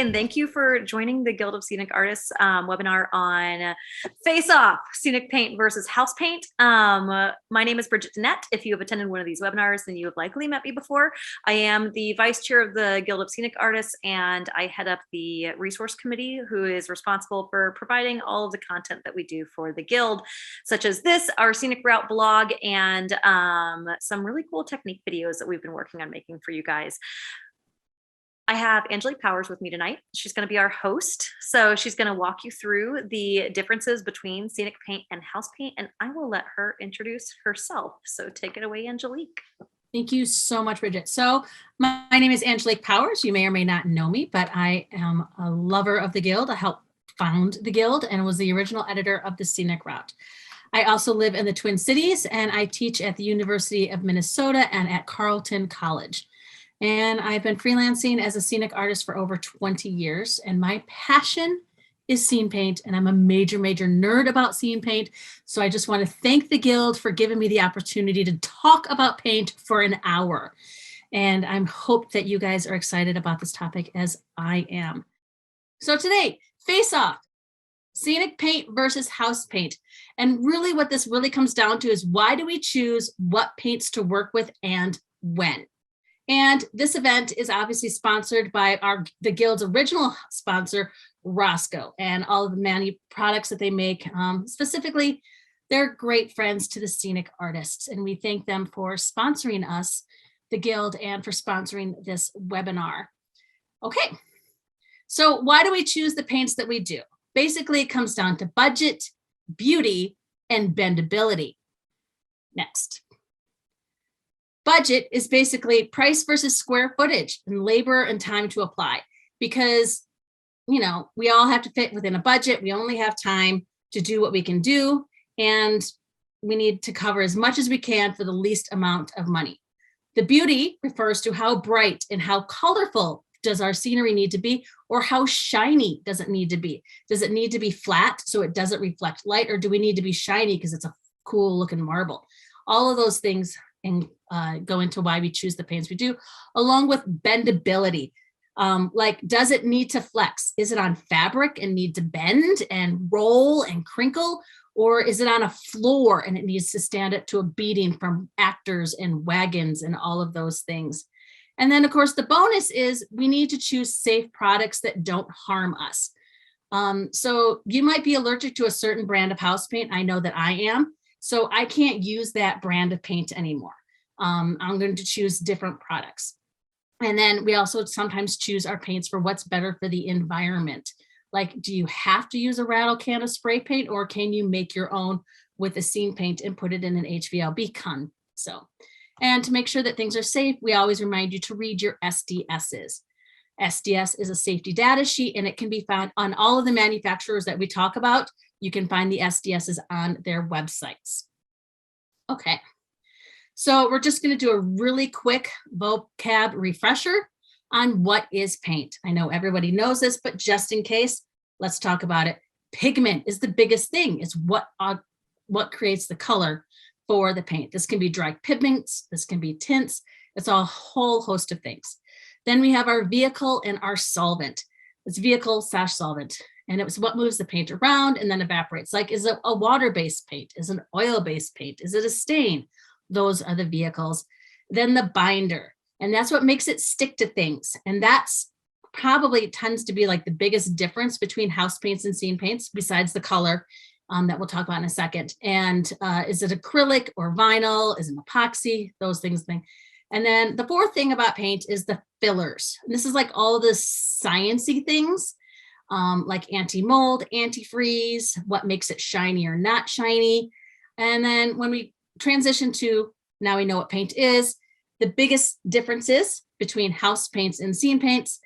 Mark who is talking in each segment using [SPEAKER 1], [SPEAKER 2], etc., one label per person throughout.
[SPEAKER 1] and thank you for joining the Guild of Scenic Artists webinar on Face Off, Scenic Paint versus House Paint. My name is Bridget Danette. If you have attended one of these webinars, then you have likely met me before. I am the Vice Chair of the Guild of Scenic Artists, and I head up the Resource Committee, who is responsible for providing all of the content that we do for the Guild, such as this, our Scenic Route blog, and some really cool technique videos that we've been working on making for you guys. I have Angelique Powers with me tonight. She's going to be our host. So she's going to walk you through the differences between scenic paint and house paint, and I will let her introduce herself. So take it away, Angelique.
[SPEAKER 2] Thank you so much, Bridget. So my name is Angelique Powers. You may or may not know me, but I am a lover of the Guild. I helped found the Guild and was the original editor of the Scenic Route. I also live in the Twin Cities, and I teach at the University of Minnesota and at Carleton College. And I've been freelancing as a scenic artist for over 20 years. And my passion is scene paint. And I'm a major nerd about scene paint. So I just want to thank the Guild for giving me the opportunity to talk about paint for an hour. And I hope that you guys are excited about this topic as I am. So today, face off, scenic paint versus house paint. And really what this really comes down to is, why do we choose what paints to work with and when? And this event is obviously sponsored by the Guild's original sponsor, Roscoe, and all of the many products that they make. Specifically, they're great friends to the scenic artists, and we thank them for sponsoring us, the Guild, and for sponsoring this webinar. Okay, so why do we choose the paints that we do? Basically, it comes down to budget, beauty, and bendability. Next. Budget is basically price versus square footage and labor and time to apply, because, you know, we all have to fit within a budget. We only have time to do what we can do, and we need to cover as much as we can for the least amount of money. The beauty refers to how bright and how colorful does our scenery need to be, or how shiny does it need to be? Does it need to be flat so it doesn't reflect light, or do we need to be shiny because it's a cool looking marble? All of those things and go into why we choose the paints we do, along with bendability. Like, does it need to flex? Is it on fabric and need to bend and roll and crinkle? Or is it on a floor and it needs to stand up to a beating from actors and wagons and all of those things? And then, of course, the bonus is we need to choose safe products that don't harm us. So you might be allergic to a certain brand of house paint. I know that I am. So I can't use that brand of paint anymore. I'm going to choose different products. And then we also sometimes choose our paints for what's better for the environment. Like, do you have to use a rattle can of spray paint, or can you make your own with a scene paint and put it in an HVLB can? So, and to make sure that things are safe, we always remind you to read your SDSs. SDS is a safety data sheet, and it can be found on all of the manufacturers that we talk about. You can find the SDSs on their websites. Okay, so we're just going to do a really quick vocab refresher on what is paint. I know everybody knows this, but just in case, let's talk about it. Pigment is the biggest thing. It's what creates the color for the paint. This can be dry pigments. This can be tints. It's a whole host of things. Then we have our vehicle and our solvent. It's vehicle/solvent. And it was what moves the paint around and then evaporates. Like, is it a water-based paint? Is it an oil-based paint? Is it a stain? Those are the vehicles. Then the binder, and that's what makes it stick to things. And that's probably tends to be like the biggest difference between house paints and scene paints, besides the color that we'll talk about in a second. And is it acrylic or vinyl? Is it epoxy? Those things. And then the fourth thing about paint is the fillers. And this is like all the sciencey things. Like anti-mold, antifreeze, what makes it shiny or not shiny. And then when we transition to, now we know what paint is, the biggest differences between house paints and scene paints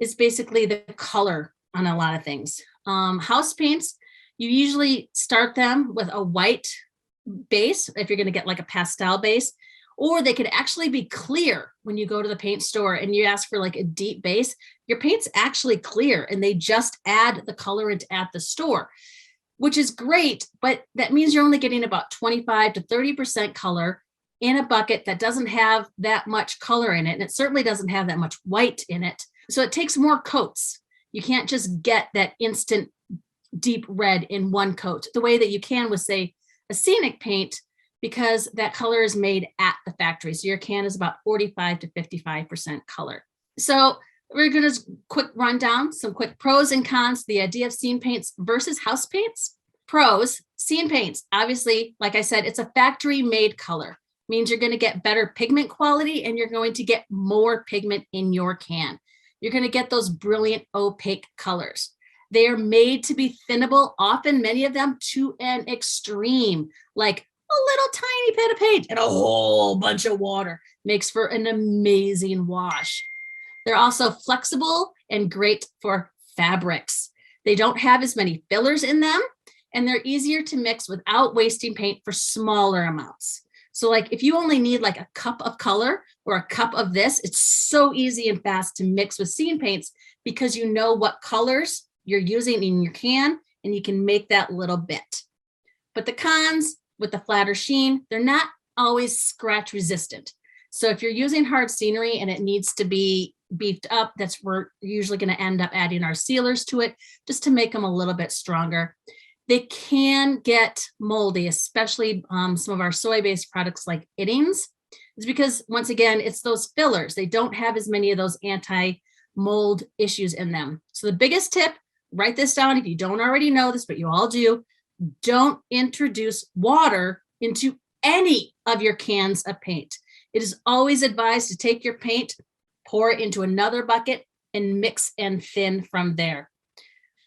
[SPEAKER 2] is basically the color on a lot of things. House paints, you usually start them with a white base, if you're going to get like a pastel base, or they could actually be clear. When you go to the paint store and you ask for like a deep base, your paint's actually clear, and they just add the colorant at the store, which is great, but that means you're only getting about 25 to 30% color in a bucket that doesn't have that much color in it. And it certainly doesn't have that much white in it. So it takes more coats. You can't just get that instant deep red in one coat the way that you can with, say, a Scenic paint, because that color is made at the factory. So your can is about 45 to 55% color. So we're going to quick run down some quick pros and cons, the idea of scene paints versus house paints. Pros, scene paints, obviously, like I said, it's a factory made color. Means you're going to get better pigment quality and you're going to get more pigment in your can. You're going to get those brilliant opaque colors. They are made to be thinnable, often many of them to an extreme, like a little tiny bit of paint and a whole bunch of water makes for an amazing wash. They're also flexible and great for fabrics. They don't have as many fillers in them, and they're easier to mix without wasting paint for smaller amounts. So like if you only need like a cup of color or a cup of this, it's so easy and fast to mix with scene paints because you know what colors you're using in your can and you can make that little bit. But the cons with the flatter sheen, they're not always scratch resistant. So if you're using hard scenery and it needs to be beefed up, that's where we're usually going to end up adding our sealers to it just to make them a little bit stronger. They can get moldy, especially some of our soy-based products like Ittings. It's because, once again, it's those fillers. They don't have as many of those anti-mold issues in them. So the biggest tip, write this down if you don't already know this, but you all do, don't introduce water into any of your cans of paint. It is always advised to take your paint, pour it into another bucket, and mix and thin from there.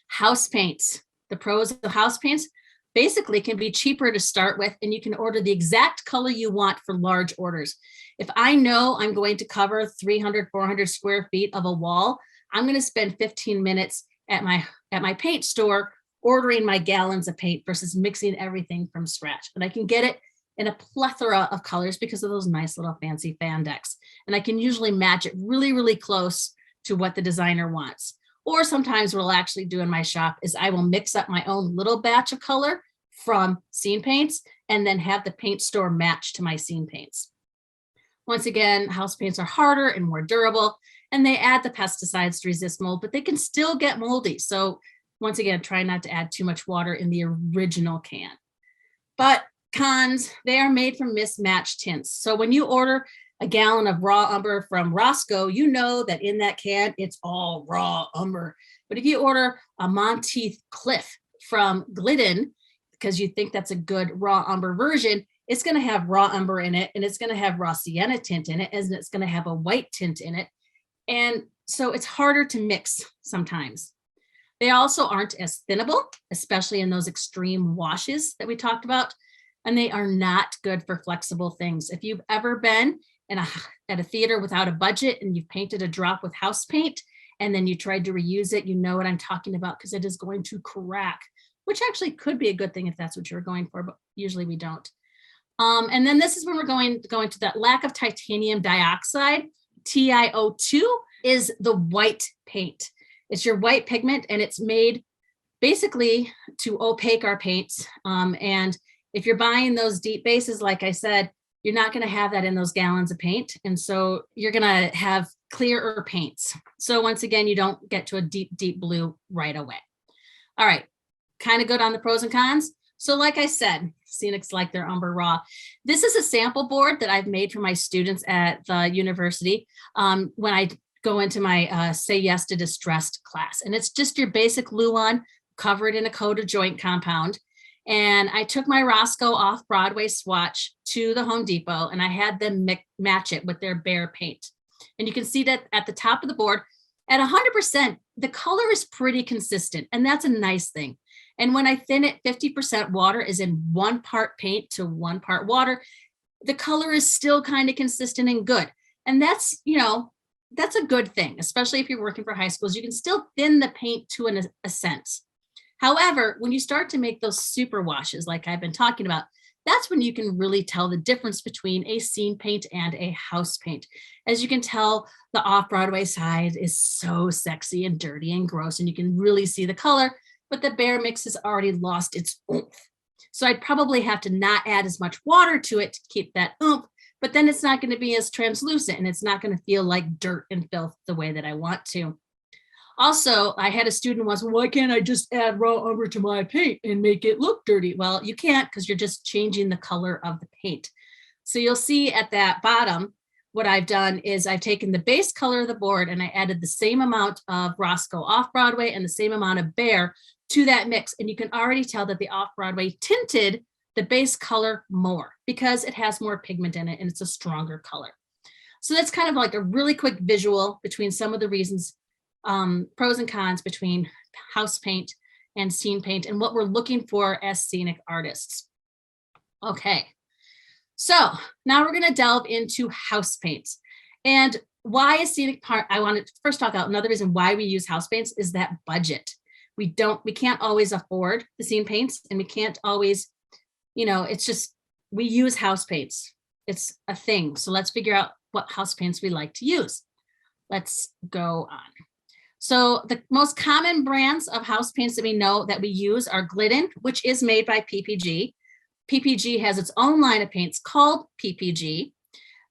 [SPEAKER 2] House paints. The pros of house paints basically can be cheaper to start with, and you can order the exact color you want for large orders. If I know I'm going to cover 300, 400 square feet of a wall, I'm going to spend 15 minutes at my paint store ordering my gallons of paint versus mixing everything from scratch. And I can get it in a plethora of colors because of those nice little fancy fan decks. And I can usually match it really, really close to what the designer wants. Or sometimes what I'll actually do in my shop is I will mix up my own little batch of color from scene paints and then have the paint store match to my scene paints. Once again, house paints are harder and more durable, and they add the pesticides to resist mold, but they can still get moldy. So once again, try not to add too much water in the original can. But cons, they are made from mismatched tints. So when you order a gallon of raw umber from Roscoe, you know that in that can, it's all raw umber. But if you order a Monteith Cliff from Glidden, because you think that's a good raw umber version, it's going to have raw umber in it, and it's going to have raw sienna tint in it, and it's going to have a white tint in it. And so it's harder to mix sometimes. They also aren't as thinnable, especially in those extreme washes that we talked about. And they are not good for flexible things. If you've ever been at a theater without a budget and you've painted a drop with house paint and then you tried to reuse it, you know what I'm talking about, because it is going to crack, which actually could be a good thing if that's what you're going for, but usually we don't. And then this is when we're going to that lack of titanium dioxide. TiO2 is the white paint. It's your white pigment, and it's made basically to opaque our paints. And if you're buying those deep bases, like I said, you're not going to have that in those gallons of paint. And so you're going to have clearer paints. So once again, you don't get to a deep, deep blue right away. All right, kind of good on the pros and cons. So like I said, Scenics like their umber raw. This is a sample board that I've made for my students at the university when I go into my Say Yes to Distressed class. And it's just your basic Luan covered in a coat of joint compound. And I took my Roscoe off-Broadway swatch to the Home Depot, and I had them match it with their Behr paint. And you can see that at the top of the board, at 100%, the color is pretty consistent, and that's a nice thing. And when I thin it, 50% water is in 1 part paint to 1 part water, the color is still kind of consistent and good. And that's, that's a good thing, especially if you're working for high schools. You can still thin the paint to a sense. However, when you start to make those super washes, like I've been talking about, that's when you can really tell the difference between a scene paint and a house paint. As you can tell, the off-Broadway side is so sexy and dirty and gross, and you can really see the color, but the Behr mix has already lost its oomph. So I'd probably have to not add as much water to it to keep that oomph, but then it's not going to be as translucent, and it's not going to feel like dirt and filth the way that I want to. Also, I had a student once, why can't I just add raw umber to my paint and make it look dirty? Well, you can't, because you're just changing the color of the paint. So you'll see at that bottom, what I've done is I've taken the base color of the board and I added the same amount of Roscoe Off-Broadway and the same amount of Bear to that mix. And you can already tell that the Off-Broadway tinted the base color more because it has more pigment in it and it's a stronger color. So that's kind of like a really quick visual between some of the reasons, pros and cons between house paint and scene paint and what we're looking for as scenic artists. Okay, so now we're going to delve into house paints. And why is scenic part? I want to first talk about another reason why we use house paints is that budget. We can't always afford the scene paints, and we can't always, it's just, we use house paints. It's a thing. So let's figure out what house paints we like to use. Let's go on. So the most common brands of house paints that we know that we use are Glidden, which is made by PPG. PPG has its own line of paints called PPG.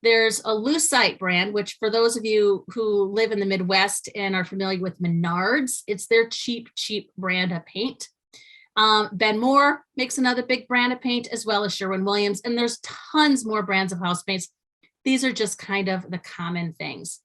[SPEAKER 2] There's a Lucite brand, which for those of you who live in the Midwest and are familiar with Menards, it's their cheap brand of paint. Ben Moore makes another big brand of paint, as well as Sherwin-Williams, and there's tons more brands of house paints. These are just kind of the common things.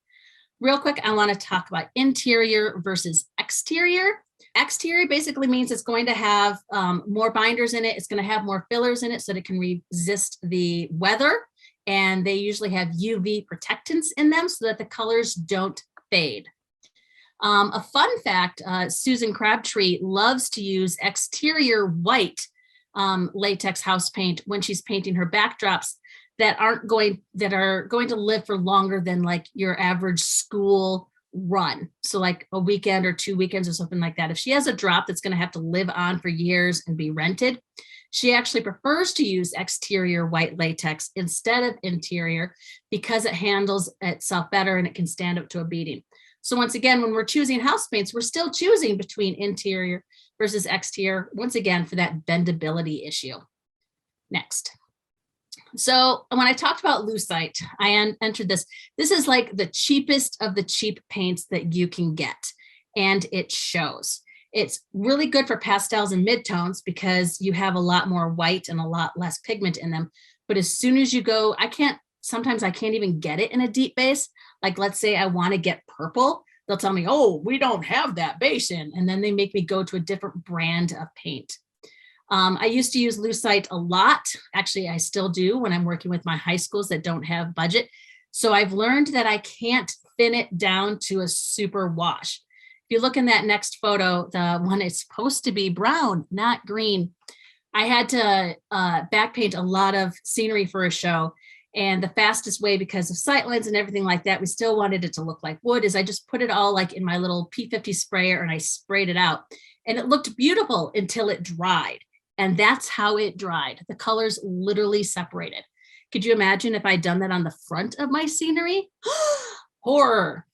[SPEAKER 2] Real quick, I want to talk about interior versus exterior. Exterior basically means it's going to have more binders in it. It's going to have more fillers in it so that it can resist the weather. And they usually have UV protectants in them so that the colors don't fade. A fun fact, Susan Crabtree loves to use exterior white latex house paint when she's painting her backdrops that are going to live for longer than like your average school run. So like a weekend or 2 weekends or something like that. If she has a drop that's going to have to live on for years and be rented, she actually prefers to use exterior white latex instead of interior because it handles itself better and it can stand up to a beating. So once again, when we're choosing house paints, we're still choosing between interior versus exterior, once again, for that bendability issue. Next. So when I talked about Lucite, I entered this. This is like the cheapest of the cheap paints that you can get, and it shows. It's really good for pastels and midtones because you have a lot more white and a lot less pigment in them. But as soon as you go, sometimes I can't even get it in a deep base. Like, let's say I want to get purple. They'll tell me, oh, we don't have that base in. And then they make me go to a different brand of paint. I used to use Lucite a lot. Actually, I still do when I'm working with my high schools that don't have budget. So I've learned that I can't thin it down to a super wash. If you look in that next photo, the one it's supposed to be brown, not green. I had to back paint a lot of scenery for a show. And the fastest way, because of sightlines and everything like that, we still wanted it to look like wood, is I just put it all like in my little P50 sprayer and I sprayed it out. And it looked beautiful until it dried. And that's how it dried. The colors literally separated. Could you imagine if I'd done that on the front of my scenery? Horror.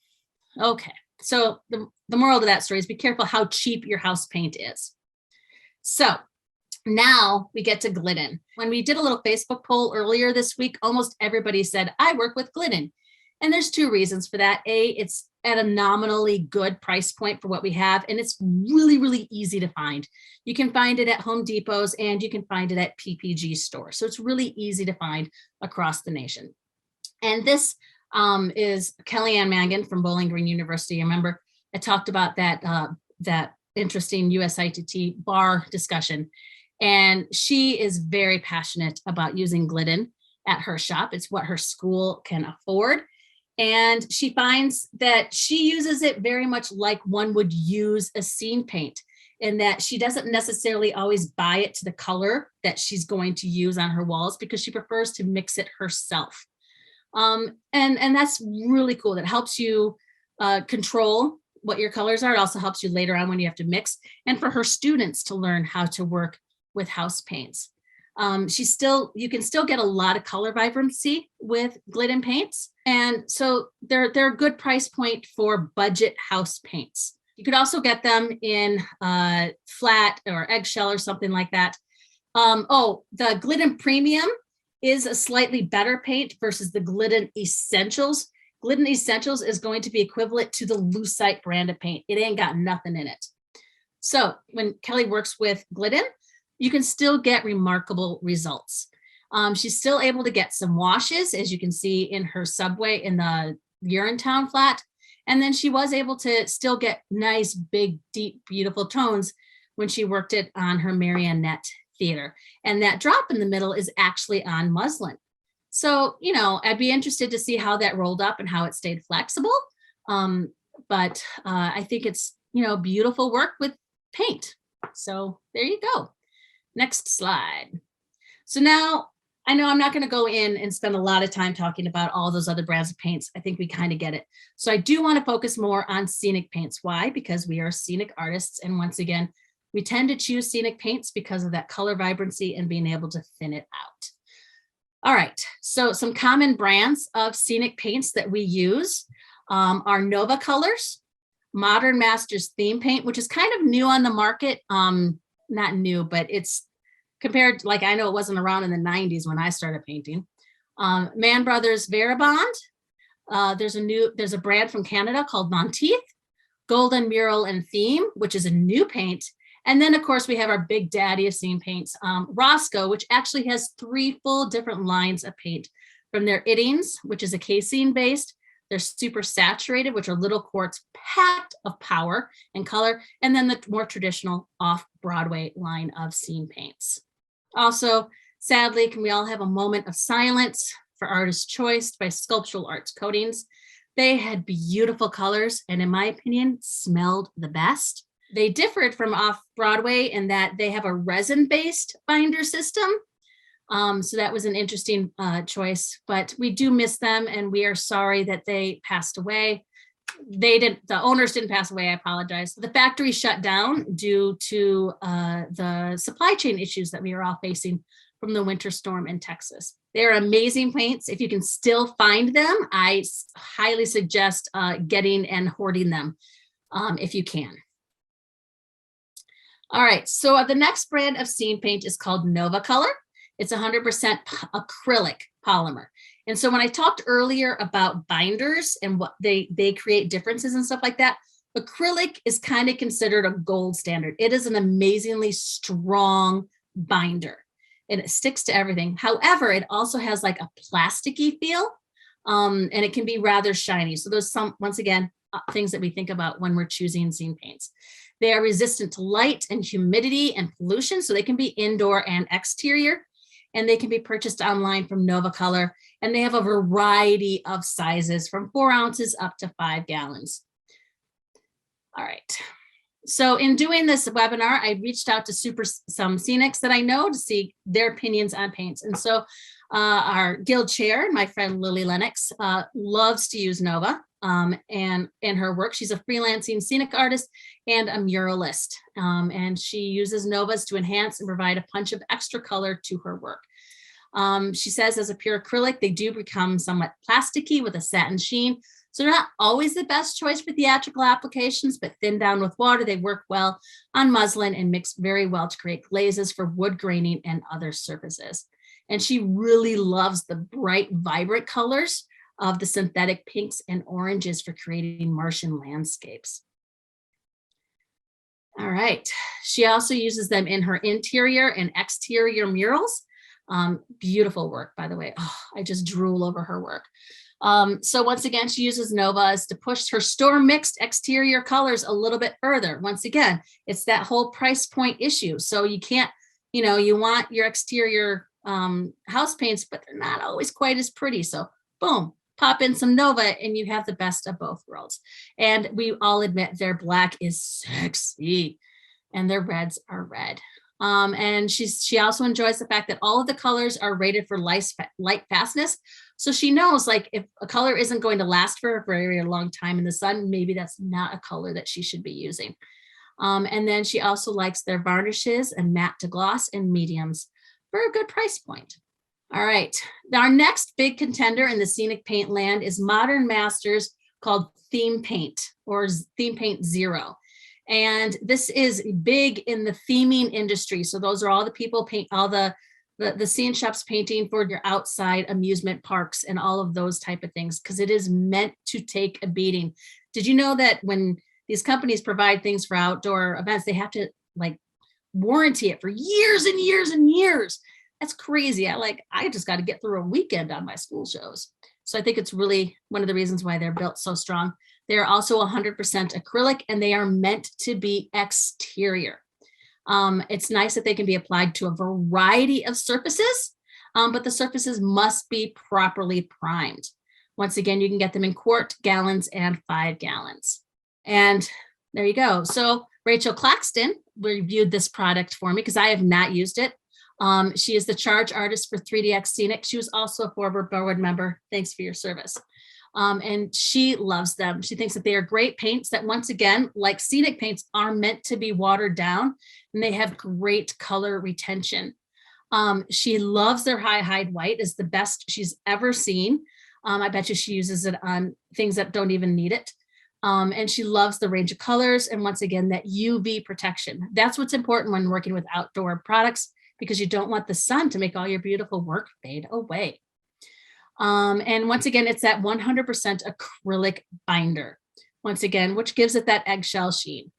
[SPEAKER 2] Okay, so the moral of that story is be careful how cheap your house paint is. So now we get to Glidden. When we did a little Facebook poll earlier this week, almost everybody said, I work with Glidden. And there's two reasons for that. A, it's at a nominally good price point for what we have, and it's really, really easy to find. You can find it at Home Depots and you can find it at PPG stores. So it's really easy to find across the nation. And this is Kellyanne Mangan from Bowling Green University. I remember I talked about that interesting USITT bar discussion. And she is very passionate about using Glidden at her shop. It's what her school can afford. And she finds that she uses it very much like one would use a scene paint, in that she doesn't necessarily always buy it to the color that she's going to use on her walls because she prefers to mix it herself. And that's really cool. That helps you control what your colors are. It also helps you later on when you have to mix, and for her students to learn how to work with house paints. You can still get a lot of color vibrancy with Glidden paints. And so they're a good price point for budget house paints. You could also get them in flat or eggshell or something like that. The Glidden Premium is a slightly better paint versus the Glidden Essentials. Glidden Essentials is going to be equivalent to the Lucite brand of paint. It ain't got nothing in it. So when Kelly works with Glidden, you can still get remarkable results. She's still able to get some washes, as you can see in her Subway in the Urinetown flat. And then she was able to still get nice, big, deep, beautiful tones when she worked it on her Marionette Theater. And that drop in the middle is actually on muslin. So, you know, I'd be interested to see how that rolled up and how it stayed flexible. But I think it's, you know, beautiful work with paint. So there you go. Next slide. So now I know I'm not going to go in and spend a lot of time talking about all those other brands of paints. I think we kind of get it. So I do want to focus more on scenic paints. Why? Because we are scenic artists. And once again, we tend to choose scenic paints because of that color vibrancy and being able to thin it out. All right, so some common brands of scenic paints that we use are Nova Colors, Modern Masters Theme Paint, which is kind of new on the market. Not new, but it's compared, like I know it wasn't around in the 90s when I started painting. Man Brothers Veribond. There's a brand from Canada called Monteith, Golden Mural and Theme, which is a new paint. And then, of course, we have our big daddy of scene paints, Roscoe, which actually has 3 full different lines of paint from their Ittings, which is a casein based. They're super saturated, which are little quarts packed of power and color. And then the more traditional off-Broadway line of scene paints. Also, sadly, can we all have a moment of silence for Artist Choice by Sculptural Arts Coatings? They had beautiful colors and, in my opinion, smelled the best. They differed from off-Broadway in that they have a resin-based binder system. So that was an interesting choice, but we do miss them and we are sorry that they passed away. The owners didn't pass away, I apologize. The factory shut down due to the supply chain issues that we are all facing from the winter storm in Texas. They're amazing paints. If you can still find them, I highly suggest getting and hoarding them if you can. All right, so the next brand of scene paint is called Nova Color. It's 100% acrylic polymer. And so when I talked earlier about binders and what they create differences and stuff like that, acrylic is kind of considered a gold standard. It is an amazingly strong binder and it sticks to everything. However, it also has like a plasticky feel and it can be rather shiny. So there's some, once again, things that we think about when we're choosing scene paints. They are resistant to light and humidity and pollution, so they can be indoor and exterior, and they can be purchased online from Nova Color, and they have a variety of sizes from 4 ounces up to 5 gallons. All right, so in doing this webinar, I reached out to some scenics that I know to see their opinions on paints, and so our guild chair, my friend Lily Lennox, loves to use Nova. And in her work, she's a freelancing scenic artist and a muralist. And she uses Novas to enhance and provide a punch of extra color to her work. She says as a pure acrylic, they do become somewhat plasticky with a satin sheen. So they're not always the best choice for theatrical applications, but thinned down with water, they work well on muslin and mix very well to create glazes for wood graining and other surfaces. And she really loves the bright, vibrant colors of the synthetic pinks and oranges for creating Martian landscapes. All right, she also uses them in her interior and exterior murals. Beautiful work, by the way. Oh, I just drool over her work. So once again, she uses Novas to push her store mixed exterior colors a little bit further. Once again, it's that whole price point issue. So you can't, you know, you want your exterior house paints, but they're not always quite as pretty. So boom, pop in some Nova and you have the best of both worlds. And we all admit their black is sexy and their reds are red. And she also enjoys the fact that all of the colors are rated for light fastness. So she knows, like, if a color isn't going to last for a very long time in the sun, maybe that's not a color that she should be using. And then she also likes their varnishes and matte to gloss and mediums for a good price point. All right, our next big contender in the scenic paint land is Modern Masters called Theme Paint or Theme Paint Zero. And this is big in the theming industry. So those are all the people paint, all the the Scene Shops painting for your outside amusement parks and all of those type of things, because it is meant to take a beating. Did you know that when these companies provide things for outdoor events, they have to like warranty it for years and years and years? That's crazy. I just got to get through a weekend on my school shows. So I think it's really one of the reasons why they're built so strong. They're also 100% acrylic, and they are meant to be exterior. It's nice that they can be applied to a variety of surfaces, but the surfaces must be properly primed. Once again, you can get them in quart, gallons, and 5 gallons. And there you go. So Rachel Claxton reviewed this product for me because I have not used it. She is the charge artist for 3DX Scenic. She was also a former board member. Thanks for your service. And she loves them. She thinks that they are great paints that, once again, like Scenic paints, are meant to be watered down, and they have great color retention. She loves their high hide white. Is the best she's ever seen. I bet you she uses it on things that don't even need it. And she loves the range of colors. And once again, that UV protection. That's what's important when working with outdoor products, because you don't want the sun to make all your beautiful work fade away. And once again, it's that 100% acrylic binder, once again, which gives it that eggshell sheen.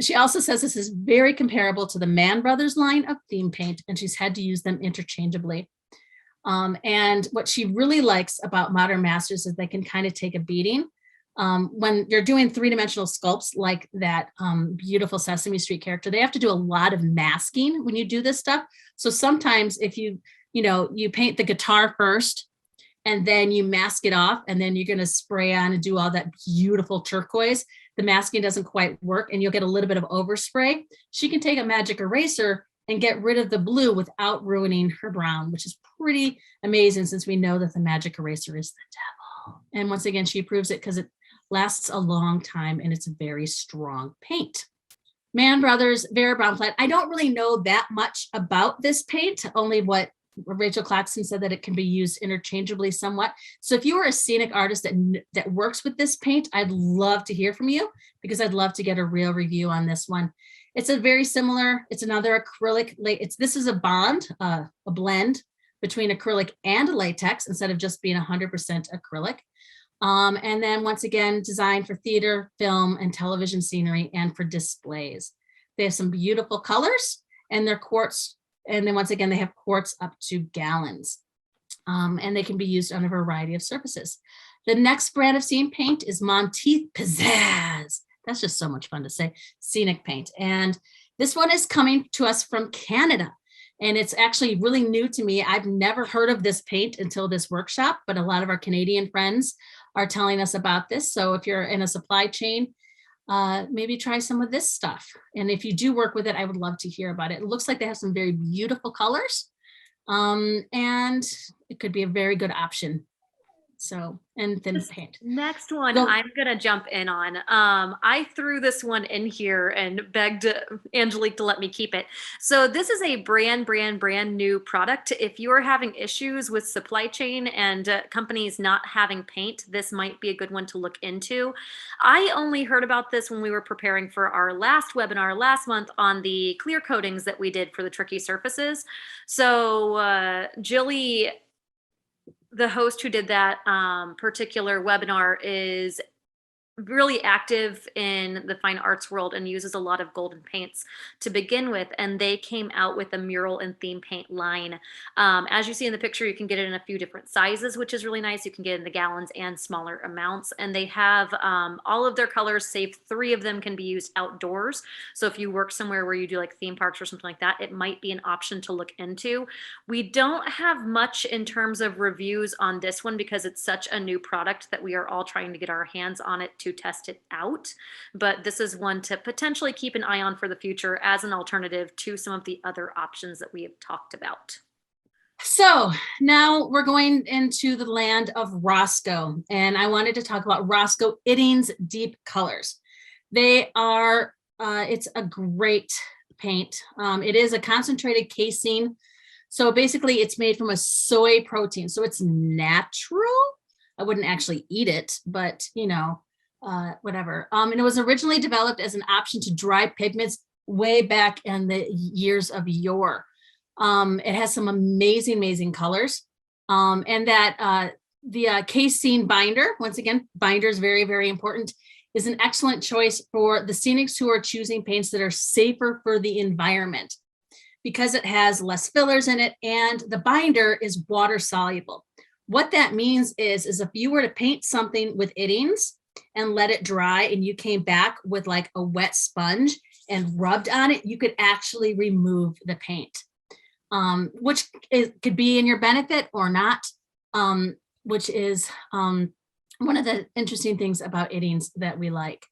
[SPEAKER 2] She also says this is very comparable to the Mann Brothers line of theme paint, and she's had to use them interchangeably. And what she really likes about Modern Masters is they can kind of take a beating. When you're doing 3-dimensional sculpts like that beautiful Sesame Street character, they have to do a lot of masking when you do this stuff. So sometimes if you paint the guitar first, and then you mask it off, and then you're going to spray on and do all that beautiful turquoise, the masking doesn't quite work, and you'll get a little bit of overspray. She can take a magic eraser and get rid of the blue without ruining her brown, which is pretty amazing, since we know that the magic eraser is the devil. And once again, she approves it because it lasts a long time, and it's a very strong paint. Mann Brothers Vera Brown Flat. I don't really know that much about this paint, only what Rachel Claxton said, that it can be used interchangeably somewhat. So if you are a scenic artist that works with this paint, I'd love to hear from you, because I'd love to get a real review on this one. It's a very similar, it's another acrylic. This is a bond, a blend between acrylic and latex, instead of just being 100% acrylic. And then once again, designed for theater, film, and television scenery, and for displays. They have some beautiful colors, and they're quartz. And then once again, they have quartz up to gallons, and they can be used on a variety of surfaces. The next brand of scene paint is Monteith Pizzazz. That's just so much fun to say, Scenic paint. And this one is coming to us from Canada. And it's actually really new to me. I've never heard of this paint until this workshop, but a lot of our Canadian friends are telling us about this. So if you're in a supply chain, maybe try some of this stuff. And if you do work with it, I would love to hear about it. It looks like they have some very beautiful colors, and it could be a very good option. So, and then paint.
[SPEAKER 1] Next one,
[SPEAKER 2] So,
[SPEAKER 1] I'm gonna jump in on. I threw this one in here and begged Angelique to let me keep it. So this is a brand new product. If you are having issues with supply chain and companies not having paint, this might be a good one to look into. I only heard about this when we were preparing for our last webinar last month on the clear coatings that we did for the tricky surfaces. So Jilly, the host who did that particular webinar, is really active in the fine arts world and uses a lot of golden paints to begin with, and they came out with a mural and theme paint line. As you see in the picture, you can get it in a few different sizes, which is really nice. You can get it in the gallons and smaller amounts, and they have all of their colors, save 3 of them, can be used outdoors. So if you work somewhere where you do like theme parks or something like that, it might be an option to look into. We don't have much in terms of reviews on this one because it's such a new product that we are all trying to get our hands on it to test it out. But this is one to potentially keep an eye on for the future as an alternative to some of the other options that we have talked about.
[SPEAKER 2] So now we're going into the land of Roscoe, and I wanted to talk about Roscoe Idding's Deep Colors. They are, it's a great paint. It is a concentrated casing. So basically it's made from a soy protein. So it's natural. I wouldn't actually eat it, but whatever. And it was originally developed as an option to dry pigments way back in the years of yore. It has some amazing colors. And that the casein binder, once again, binder is very important, is an excellent choice for the scenics who are choosing paints that are safer for the environment because it has less fillers in it and the binder is water soluble. What that means is if you were to paint something with Ittings and let it dry and you came back with like a wet sponge and rubbed on it, you could actually remove the paint, which could be in your benefit or not, which is one of the interesting things about Ittings that we like.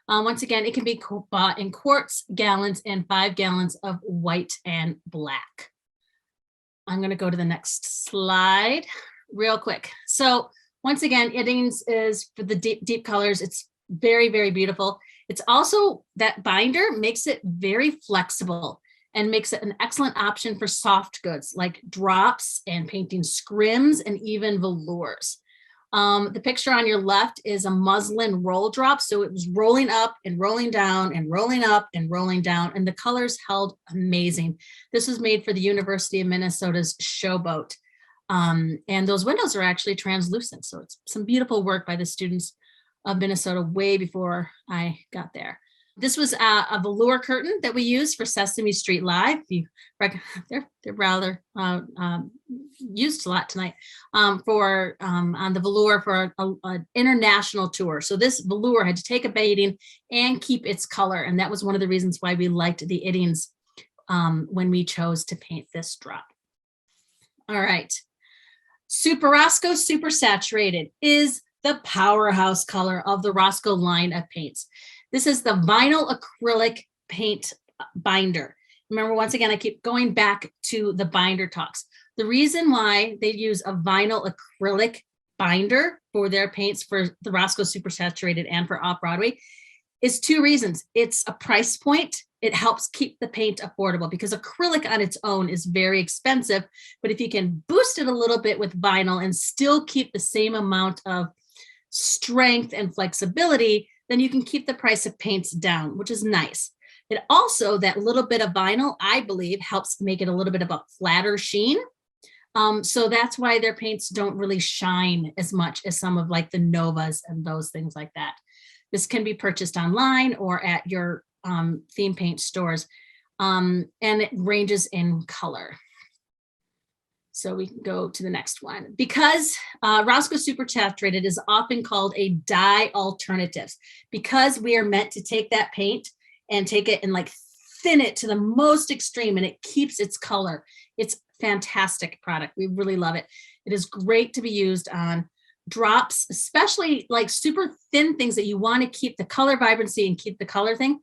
[SPEAKER 2] Once again, it can be bought in quarts, gallons, and 5 gallons of white and black. I'm going to go to the next slide real quick. So once again, Ittings is for the deep colors. It's very beautiful. It's also that binder makes it very flexible and makes it an excellent option for soft goods like drops and painting scrims and even velours. The picture on your left is a muslin roll drop. So it was rolling up and rolling down and rolling up and rolling down, and the colors held amazing. This was made for the University of Minnesota's Showboat. And those windows are actually translucent. So it's some beautiful work by the students of Minnesota way before I got there. This was a velour curtain that we used for Sesame Street Live. They're rather used a lot tonight on the velour for an international tour. So this velour had to take a beating and keep its color. And that was one of the reasons why we liked the Ittings when we chose to paint this drop. All right. Super Roscoe Super Saturated is the powerhouse color of the Roscoe line of paints. This is the vinyl acrylic paint binder. Remember, once again, I keep going back to the binder talks. The reason why they use a vinyl acrylic binder for their paints for the Roscoe Super Saturated and for Off-Broadway is 2 reasons. It's a price point. It helps keep the paint affordable because acrylic on its own is very expensive. But if you can boost it a little bit with vinyl and still keep the same amount of strength and flexibility, then you can keep the price of paints down, which is nice. It also, that little bit of vinyl, I believe, helps make it a little bit of a flatter sheen. So that's why their paints don't really shine as much as some of like the Novas and those things like that. This can be purchased online or at your theme paint stores, and it ranges in color. So we can go to the next one. Because Roscoe Super Saturated is often called a dye alternative, because we are meant to take that paint and take it and like thin it to the most extreme and it keeps its color. It's fantastic product. We really love it. It is great to be used on drops, especially like super thin things that you want to keep the color vibrancy and keep the color thing,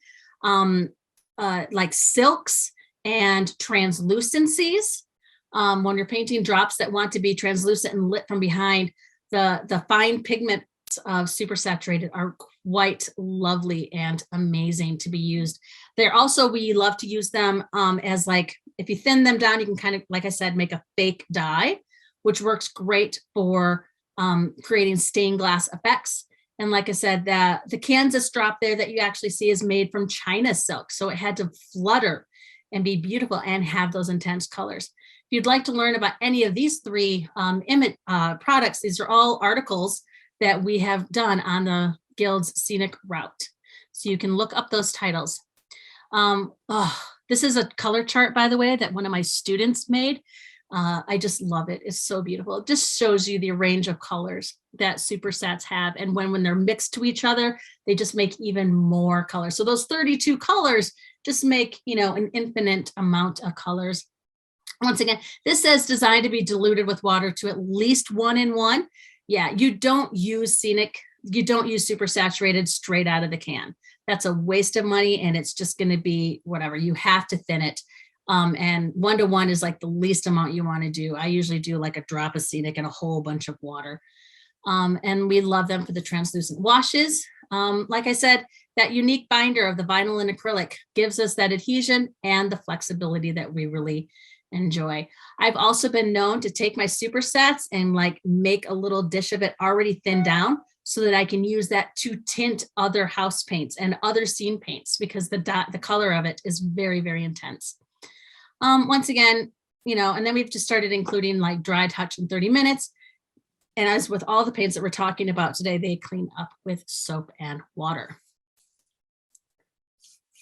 [SPEAKER 2] like silks and translucencies. When you're painting drops that want to be translucent and lit from behind, the fine pigments of Super Saturated are quite lovely and amazing to be used. They're also, we love to use them as like, if you thin them down, you can kind of, like I said, make a fake dye, which works great for creating stained glass effects. And like I said, the Kansas drop there that you actually see is made from China silk. So it had to flutter and be beautiful and have those intense colors. If you'd like to learn about any of these 3 products, these are all articles that we have done on the Guild's Scenic Route. So you can look up those titles. This is a color chart, by the way, that one of my students made. I just love it. It's so beautiful. It just shows you the range of colors that Super Sats have. And when they're mixed to each other, they just make even more colors. So those 32 colors just make, an infinite amount of colors. Once again, this says designed to be diluted with water to at least 1:1. Yeah, you don't use Scenic, you don't use Super Saturated straight out of the can. That's a waste of money and it's just going to be whatever. You have to thin it. And 1:1 is like the least amount you want to do. I usually do like a drop of Scenic and a whole bunch of water. And we love them for the translucent washes. Like I said, that unique binder of the vinyl and acrylic gives us that adhesion and the flexibility that we really enjoy. I've also been known to take my Super Sats and like make a little dish of it already thinned down so that I can use that to tint other house paints and other scene paints because the color of it is very, very intense. Once again, and then we've just started including like dry touch in 30 minutes. And as with all the paints that we're talking about today, they clean up with soap and water.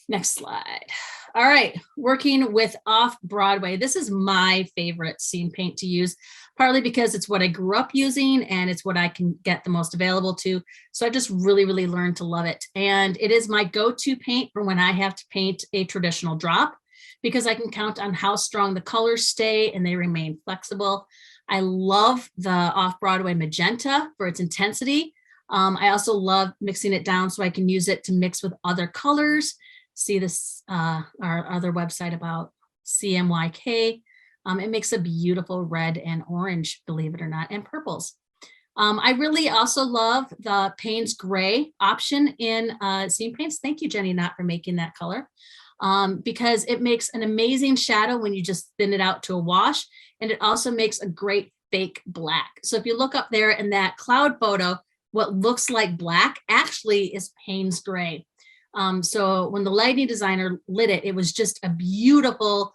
[SPEAKER 2] Next slide. All right, working with off-Broadway. This is my favorite scene paint to use, partly because it's what I grew up using and it's what I can get the most available to. So I just really, really learned to love it. And it is my go-to paint for when I have to paint a traditional drop, because I can count on how strong the colors stay and they remain flexible. I love the off-Broadway magenta for its intensity. I also love mixing it down so I can use it to mix with other colors. See this, our other website about CMYK. It makes a beautiful red and orange, believe it or not, and purples. I really also love the Payne's Gray option in scene paints. Thank you, Jenny Knott, for making that color, because it makes an amazing shadow when you just thin it out to a wash. And it also makes a great fake black. So if you look up there in that cloud photo, what looks like black actually is Payne's Gray. So when the lighting designer lit it, it was just a beautiful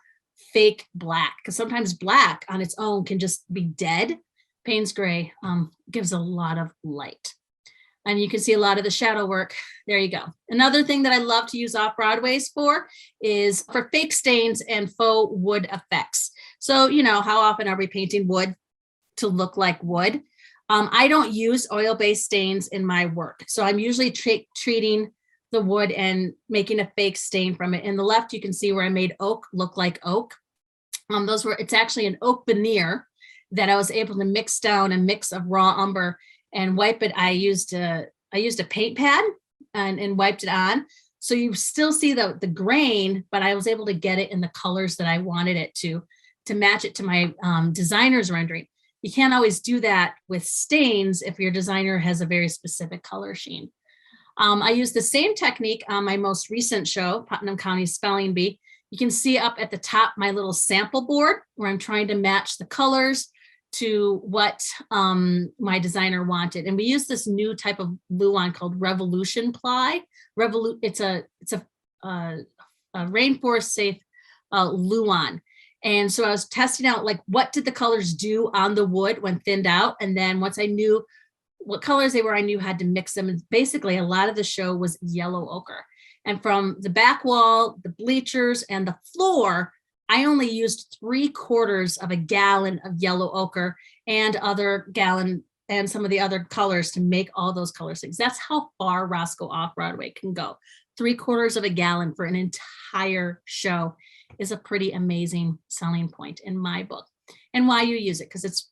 [SPEAKER 2] fake black, because sometimes black on its own can just be dead. Payne's Gray gives a lot of light. And you can see a lot of the shadow work. There you go. Another thing that I love to use off-Broadways for is for fake stains and faux wood effects. So, how often are we painting wood to look like wood? I don't use oil-based stains in my work. So I'm usually treating the wood and making a fake stain from it. In the left, you can see where I made oak look like oak. It's actually an oak veneer that I was able to mix down a mix of raw umber and wipe it. I used a paint pad and wiped it on. So you still see the grain, but I was able to get it in the colors that I wanted it to match it to my designer's rendering. You can't always do that with stains if your designer has a very specific color scheme. I used the same technique on my most recent show, Putnam County Spelling Bee. You can see up at the top my little sample board where I'm trying to match the colors to what my designer wanted. And we use this new type of Luan called Revolution Ply. It's a rainforest safe Luan. And so I was testing out like what did the colors do on the wood when thinned out. And then once I knew what colors they were, I knew how to mix them. And basically a lot of the show was yellow ochre. And from the back wall, the bleachers, and the floor, I only used 3/4 of a gallon of yellow ochre and other gallon and some of the other colors to make all those color things. That's how far Roscoe Off-Broadway can go. 3/4 of a gallon for an entire show is a pretty amazing selling point in my book. And why you use it, because it's,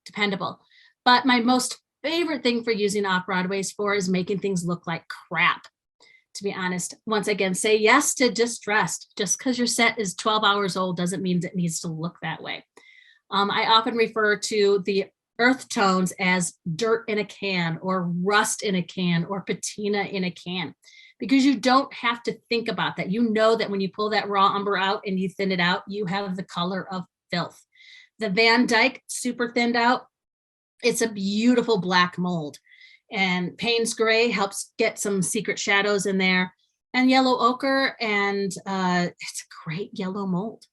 [SPEAKER 2] dependable. But my most favorite thing for using off-Broadways for is making things look like crap. To be honest, once again, say yes to distressed. Just because your set is 12 hours old doesn't mean it needs to look that way. I often refer to the earth tones as dirt in a can or rust in a can or patina in a can, because you don't have to think about that. You know that when you pull that raw umber out and you thin it out, you have the color of filth. The Van Dyke super thinned out, it's a beautiful black mold. And Payne's Gray helps get some secret shadows in there, and yellow ochre, and it's a great yellow mold.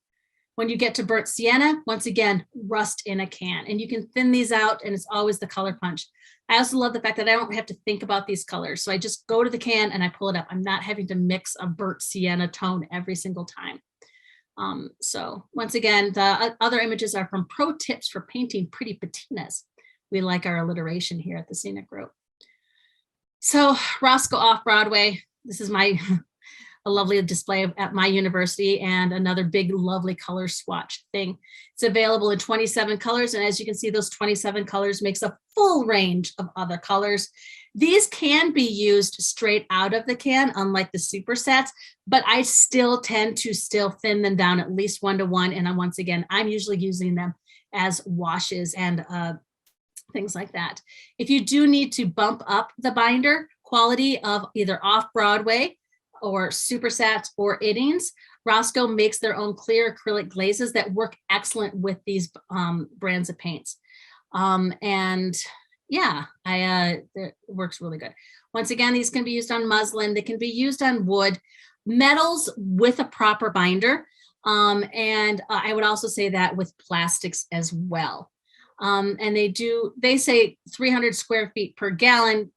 [SPEAKER 2] When you get to burnt sienna, once again, rust in a can, and you can thin these out and it's always the color punch. I also love the fact that I don't have to think about these colors. So I just go to the can and I pull it up. I'm not having to mix a burnt sienna tone every single time. So once again, the other images are from Pro Tips for Painting Pretty Patinas. We like our alliteration here at the Scenic Group. So Roscoe Off-Broadway, this is a lovely display at my university, and another big, lovely color swatch thing. It's available in 27 colors. And as you can see, those 27 colors makes a full range of other colors. These can be used straight out of the can, unlike the supersets, but I still tend to thin them down at least 1:1. And once again, I'm usually using them as washes and things like that. If you do need to bump up the binder quality of either Off-Broadway or supersets or Iddings, Roscoe makes their own clear acrylic glazes that work excellent with these brands of paints. And yeah, it works really good. Once again, these can be used on muslin. They can be used on wood, metals with a proper binder. And I would also say that with plastics as well. And they say 300 square feet per gallon.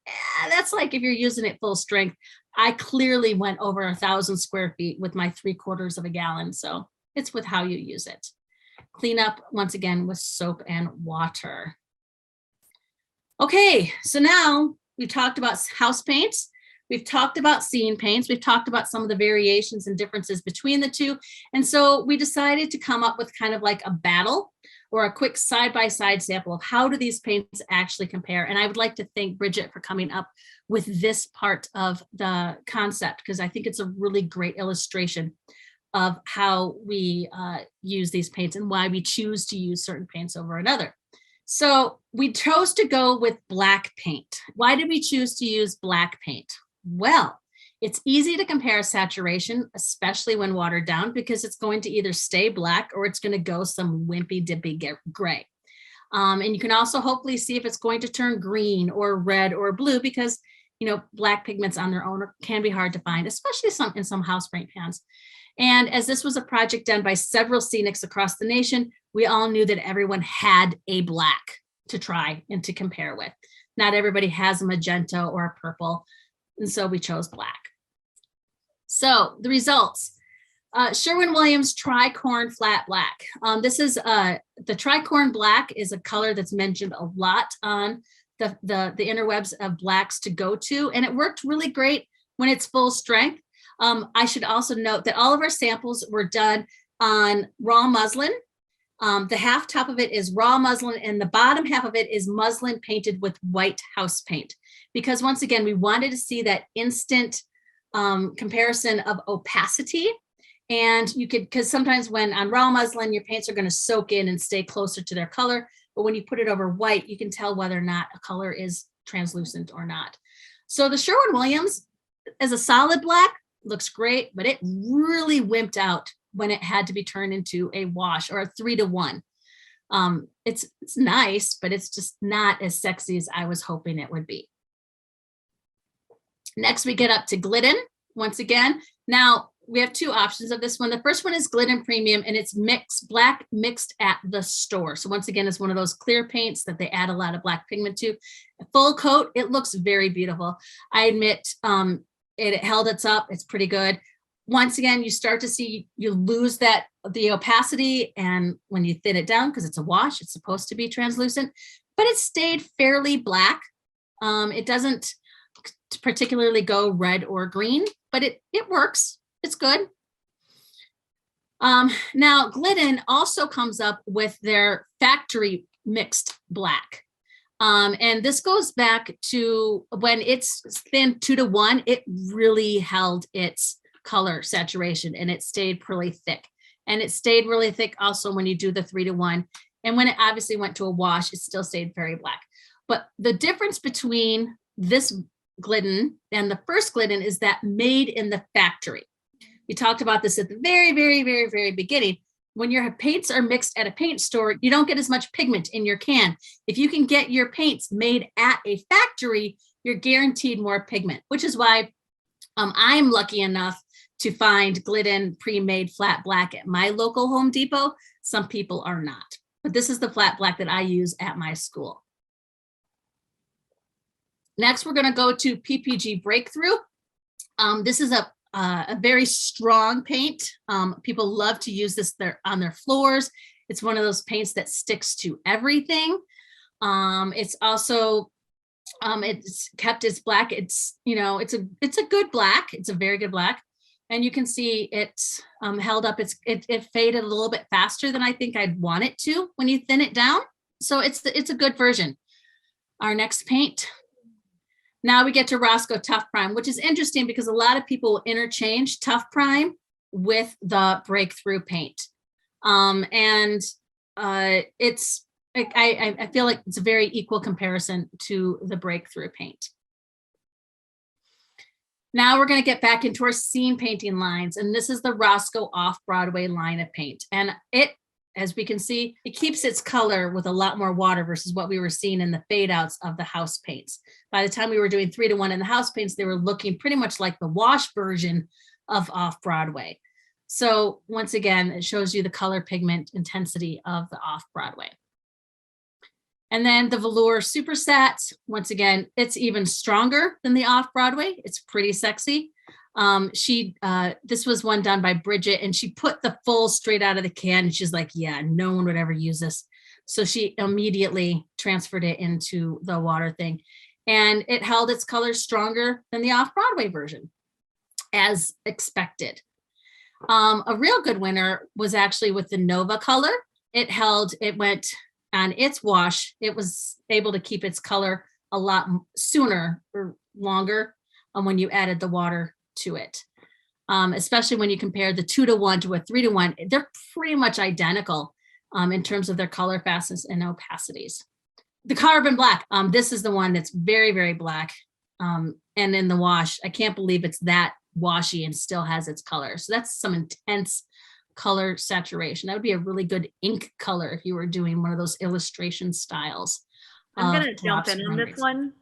[SPEAKER 2] That's like if you're using it full strength. I clearly went over 1,000 square feet with my 3/4 of a gallon. So it's with how you use it. Clean up once again with soap and water. Okay, so now we talked about house paints. We've talked about scene paints. We've talked about some of the variations and differences between the two. And so we decided to come up with kind of like a battle or a quick side-by-side sample of how do these paints actually compare. And I would like to thank Bridget for coming up with this part of the concept, because I think it's a really great illustration of how we use these paints and why we choose to use certain paints over another. So we chose to go with black paint. Why did we choose to use black paint? Well, it's easy to compare saturation, especially when watered down, because it's going to either stay black or it's going to go some wimpy dippy gray. And you can also hopefully see if it's going to turn green or red or blue, because black pigments on their own can be hard to find, especially in some house paint pans. And as this was a project done by several scenics across the nation, we all knew that everyone had a black to try and to compare with. Not everybody has a magenta or a purple, and so we chose black. So the results, Sherwin-Williams Tricorn Flat Black. This is the Tricorn Black is a color that's mentioned a lot on the interwebs of blacks to go to, and it worked really great when it's full strength. I should also note that all of our samples were done on raw muslin. The half top of it is raw muslin, and the bottom half of it is muslin painted with white house paint. Because once again, we wanted to see that instant comparison of opacity. And you could, because sometimes when on raw muslin, your paints are going to soak in and stay closer to their color. But when you put it over white, you can tell whether or not a color is translucent or not. So the Sherwin-Williams as a solid black looks great, but it really wimped out when it had to be turned into a wash or a 3-to-1. It's nice, but it's just not as sexy as I was hoping it would be. Next, we get up to Glidden once again. Now, we have two options of this one. The first one is Glidden Premium, and it's black mixed at the store. So once again, it's one of those clear paints that they add a lot of black pigment to. A full coat, it looks very beautiful. I admit it held its up. It's pretty good. Once again, you start to see you lose the opacity, and when you thin it down, because it's a wash, it's supposed to be translucent, but it stayed fairly black. It doesn't particularly go red or green, but it works. It's good. Now, Glidden also comes up with their factory mixed black. And this goes back to when it's thin 2-to-1, it really held its color saturation and it stayed really thick. And it stayed really thick also when you do the 3-to-1. And when it obviously went to a wash, it still stayed very black. But the difference between this Glidden and the first Glidden is that made in the factory. We talked about this at the very, very, very, very beginning. When your paints are mixed at a paint store, you don't get as much pigment in your can. If you can get your paints made at a factory, you're guaranteed more pigment, which is why I'm lucky enough to find Glidden pre-made flat black at my local Home Depot. Some people are not, but this is the flat black that I use at my school. Next, we're going to go to PPG Breakthrough. This is a very strong paint. People love to use this on their floors. It's one of those paints that sticks to everything. It's also, it's kept its black. It's a good black. It's a very good black. And you can see it's held up. It faded a little bit faster than I think I'd want it to when you thin it down. So it's a good version. Our next paint. Now we get to Roscoe Tough Prime, which is interesting because a lot of people interchange Tough Prime with the Breakthrough paint. I feel like it's a very equal comparison to the Breakthrough paint. Now we're going to get back into our scene painting lines, and this is the Roscoe Off-Broadway line of paint. And it, as we can see, it keeps its color with a lot more water versus what we were seeing in the fade outs of the house paints. By the time we were doing 3-to-1 in the house paints, they were looking pretty much like the wash version of Off-Broadway. So once again, it shows you the color pigment intensity of the off-Broadway. And then the velour superset, once again, it's even stronger than the off-Broadway. It's pretty sexy. This was one done by Bridget, and she put the full straight out of the can, and she's like, yeah, no one would ever use this. So she immediately transferred it into the water thing, and it held its color stronger than the off-Broadway version, as expected. A real good winner was actually with the Nova color. It went on its wash. It was able to keep its color a lot sooner or longer when you added the water to it. Especially when you compare the 2-to-1 to a 3-to-1, they're pretty much identical in terms of their color fastness and opacities. The carbon black, this is the one that's very, very black. And in the wash, I can't believe it's that washy and still has its color. So that's some intense color saturation. That would be a really good ink color if you were doing one of those illustration styles.
[SPEAKER 1] I'm going to jump in on this one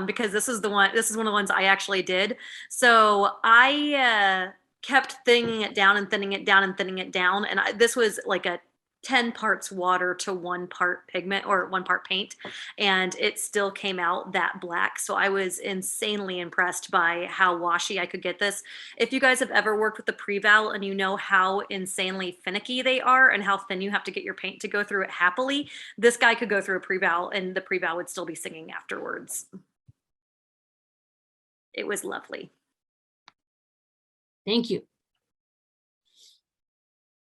[SPEAKER 1] because this is one of the ones I actually did. So I kept thinning it down and thinning it down and thinning it down. And this was like a 10 parts water to 1 part pigment or 1 part paint, and it still came out that black. So I was insanely impressed by how washy I could get this. If you guys have ever worked with the Preval and you know how insanely finicky they are and how thin you have to get your paint to go through it happily, this guy could go through a Preval and the Preval would still be singing afterwards. It was lovely.
[SPEAKER 2] Thank you.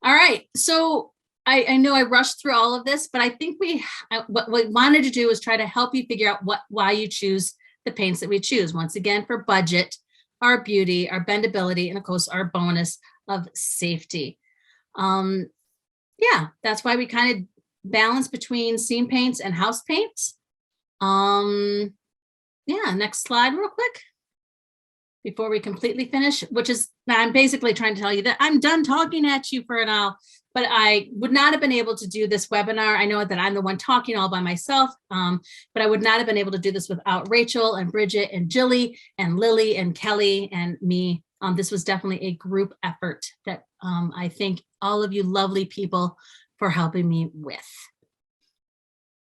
[SPEAKER 2] All right, so I know I rushed through all of this, but I think what we wanted to do is try to help you figure out why you choose the paints that we choose. Once again, for budget, our beauty, our bendability, and of course, our bonus of safety. Yeah, that's why we kind of balance between scene paints and house paints. Yeah, next slide real quick. Before we completely finish, which is, I'm basically trying to tell you that I'm done talking at you for an hour, but I would not have been able to do this webinar. I know that I'm the one talking all by myself, but I would not have been able to do this without Rachel and Bridget and Jilly and Lily and Kelly and me. This was definitely a group effort that I thank all of you lovely people for helping me with.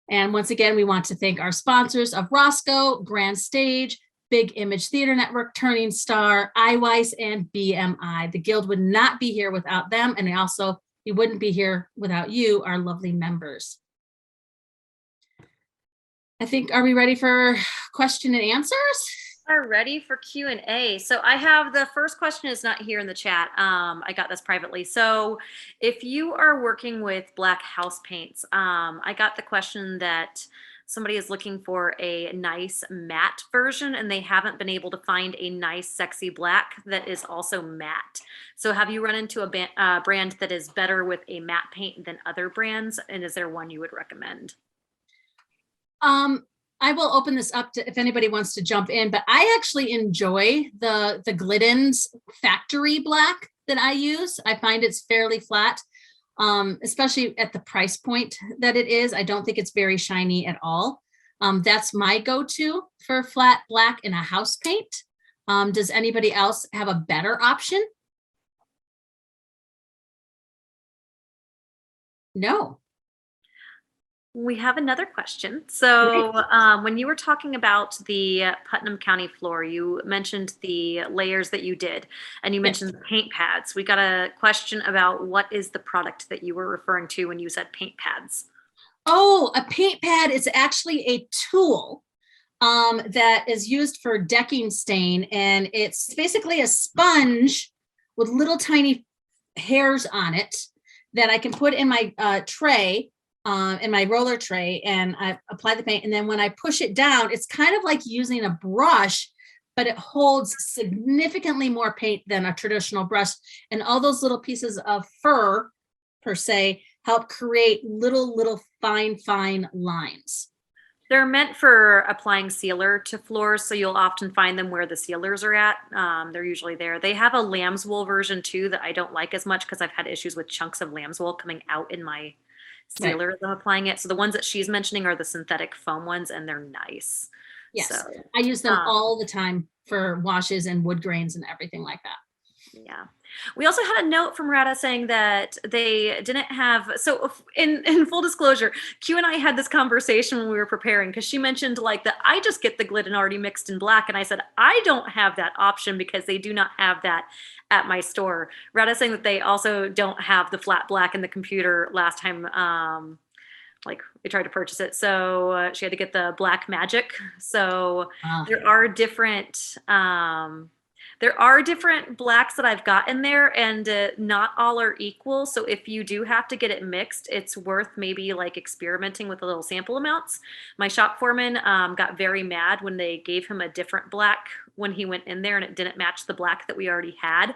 [SPEAKER 2] And once again, we want to thank our sponsors of Roscoe, Grand Stage, Big Image Theater Network, Turning Star, iWise, and BMI. The Guild would not be here without them, and we wouldn't be here without you, our lovely members. I think, are we ready for question and answers?
[SPEAKER 1] Are ready for Q&A. So I have the first question is not here in the chat. I got this privately. So if you are working with black house paints, I got the question that somebody is looking for a nice matte version and they haven't been able to find a nice sexy black that is also matte. So have you run into a brand that is better with a matte paint than other brands? And is there one you would recommend?
[SPEAKER 2] I will open this up to if anybody wants to jump in, but I actually enjoy the Glidden's factory black that I use. I find it's fairly flat. Especially at the price point that it is. I don't think it's very shiny at all. That's my go-to for flat black in a house paint. Does anybody else have a better option? No.
[SPEAKER 1] We have another question. So when you were talking about the Putnam County floor, you mentioned the layers that you did, and you mentioned the paint pads. We got a question about what is the product that you were referring to when you said paint pads?
[SPEAKER 2] Oh, a paint pad is actually a tool that is used for decking stain, and it's basically a sponge with little tiny hairs on it that I can put in my tray, in my roller tray, and I apply the paint. And then when I push it down, it's kind of like using a brush, but it holds significantly more paint than a traditional brush. And all those little pieces of fur, per se, help create little fine lines.
[SPEAKER 1] They're meant for applying sealer to floors, so you'll often find them where the sealers are at. They're usually there. They have a lamb's wool version too that I don't like as much because I've had issues with chunks of lamb's wool coming out in my sealer as I'm applying it. So the ones that she's mentioning are the synthetic foam ones, and they're nice.
[SPEAKER 2] Yes,
[SPEAKER 1] so,
[SPEAKER 2] I use them all the time for washes and wood grains and everything like that.
[SPEAKER 1] Yeah. We also had a note from Rada saying that they didn't have, so in full disclosure, Q and I had this conversation when we were preparing, because she mentioned like that I just get the glidden already mixed in black. And I said, I don't have that option because they do not have that at my store. Rada saying that they also don't have the flat black in the computer last time, like we tried to purchase it. So she had to get the black magic. So
[SPEAKER 2] Ah,
[SPEAKER 1] there are different, there are different blacks that I've got in there, and not all are equal. So if you do have to get it mixed, it's worth maybe like experimenting with a little sample amounts. My shop foreman got very mad when they gave him a different black when he went in there and it didn't match the black that we already had.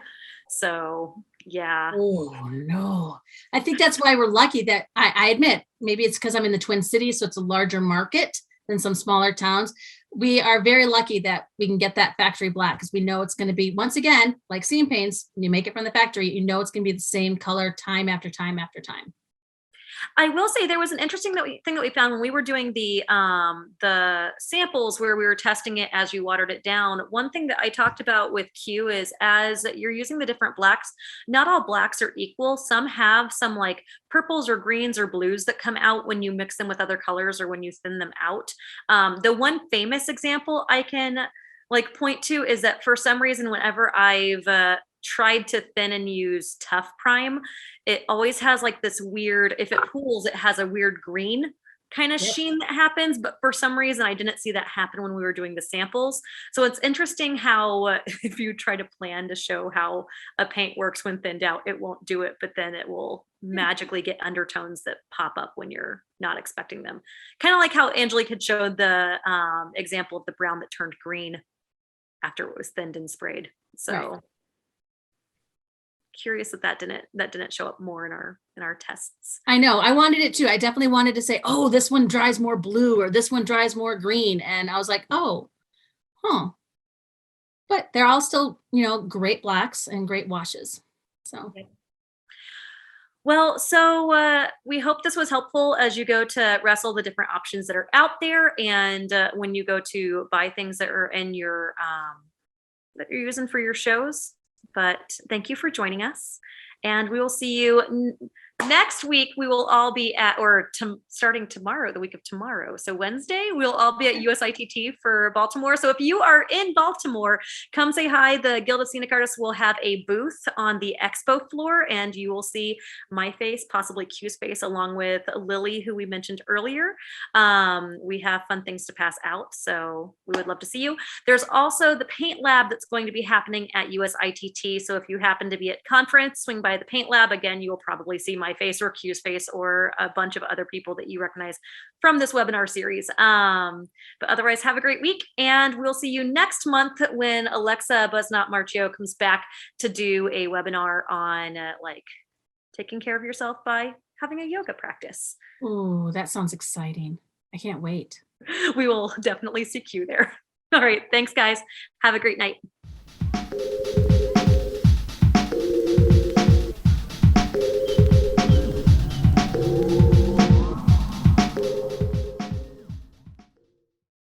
[SPEAKER 1] So yeah.
[SPEAKER 2] oh no. I think that's why we're lucky that I admit, maybe it's because I'm in the Twin Cities, so it's a larger market than some smaller towns. We are very lucky that we can get that factory black because we know it's going to be, once again, like seam paints, when you make it from the factory, you know it's going to be the same color time after time after time.
[SPEAKER 1] I will say there was an interesting thing that we found when we were doing the samples where we were testing it as you watered it down. One thing that I talked about with Q is as you're using the different blacks, not all blacks are equal. Some have some like purples or greens or blues that come out when you mix them with other colors or when you thin them out. The one famous example I can like point to is that for some reason, whenever I've tried to thin and use Tough Prime, it always has like this weird, if it pools, it has a weird green kind of
[SPEAKER 2] Yep.
[SPEAKER 1] sheen that happens. But for some reason, I didn't see that happen when we were doing the samples. So it's interesting how if you try to plan to show how a paint works when thinned out, it won't do it, but then it will magically get undertones that pop up when you're not expecting them. Kind of like how Angelique had showed the example of the brown that turned green after it was thinned and sprayed. So
[SPEAKER 2] Right.
[SPEAKER 1] curious that didn't show up more in our tests.
[SPEAKER 2] I know. I wanted it too. I definitely wanted to say, oh, this one dries more blue or this one dries more green. And I was like, oh, huh. But they're all still, great blacks and great washes. So
[SPEAKER 1] Well, so we hope this was helpful as you go to wrestle the different options that are out there, and when you go to buy things that are in your that you're using for your shows. But thank you for joining us, and we will see you next week. We will all be at, or starting tomorrow, the week of tomorrow. So Wednesday, we'll all be at USITT for Baltimore. So if you are in Baltimore, come say hi. The Guild of Scenic Artists will have a booth on the expo floor, and you will see my face, possibly Q's face, along with Lily, who we mentioned earlier. We have fun things to pass out, so we would love to see you. There's also the paint lab that's going to be happening at USITT. So if you happen to be at conference, swing by the paint lab. Again, you will probably see my face or Q's face or a bunch of other people that you recognize from this webinar series. But otherwise, have a great week. And we'll see you next month when Alexa Buznot Marchio comes back to do a webinar on like taking care of yourself by having a yoga practice.
[SPEAKER 2] oh, that sounds exciting. I can't wait.
[SPEAKER 1] We will definitely see you there. All right. Thanks, guys. Have a great night.